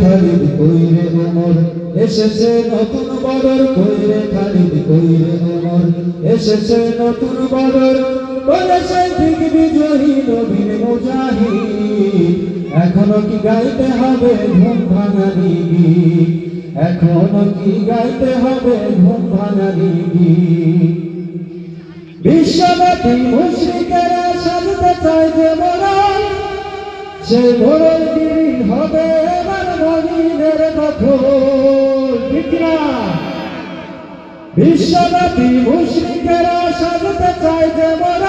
খালিদ কইরে ওমর এসেছে নতুন বদর কইরে খালিদ কইরে ওমর এসেছে নতুন বদর করেছে দিগ্বিজয়ী নবীর মুজাহিদ এখনো কি গাইতে হবে ঘুম ভাঙানি গীত এখনো কি গাইতে হবে ঘুম ভাঙানি গীত বিশ্বব্যাপী মুশরিকেরা সাজতে চায় যে মোড়ল সেই মোড়ল গিরি হবে এবার মুমিনের দখল ঠিক না বিশ্বব্যাপী মুশরিকেরা সাজতে চায় যে মোড়ল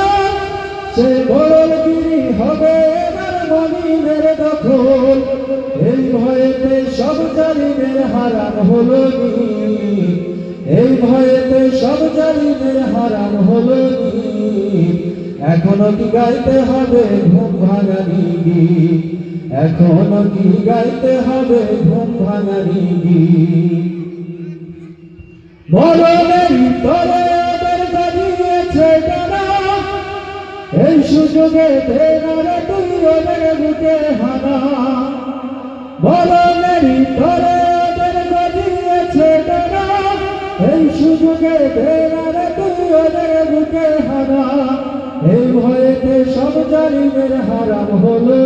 সেই মোড়ল গিরি হবে এবার মুমিনের দখল এই ভয়েতে সব জালিমের হারাম হলো এই ভয়েতে সব জালিমের হারাম হলো এখনো কি গাইতে হবে ঘুম ভাঙানি গীত এখনো কি গাইতে হবে ঘুম ভাঙানি গীত মরণের তরে ওদের বাজিয়েছে ডানা এই সুযোগে দেনারে তুই ওদের বুকে হানা মরণের তরে ওদের বাজিয়েছে ডানা এই সুযোগে দেনারে তুই ওদের বুকে হানা এই ভয়েতে সব জালিমের হারাম হলো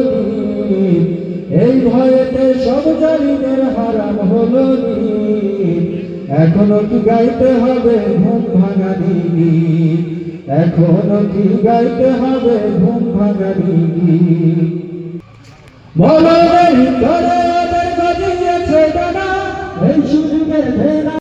এই ভয়েতে সব জালিমের হারাম হলো এখনো কি গাইতে হবে ঘুম ভাঙানি গীত এখনো কি গাইতে হবে ঘুম ভাঙানি গীত মরণের তরে ওদের বাজিয়েছে ডানা এই সুযোগে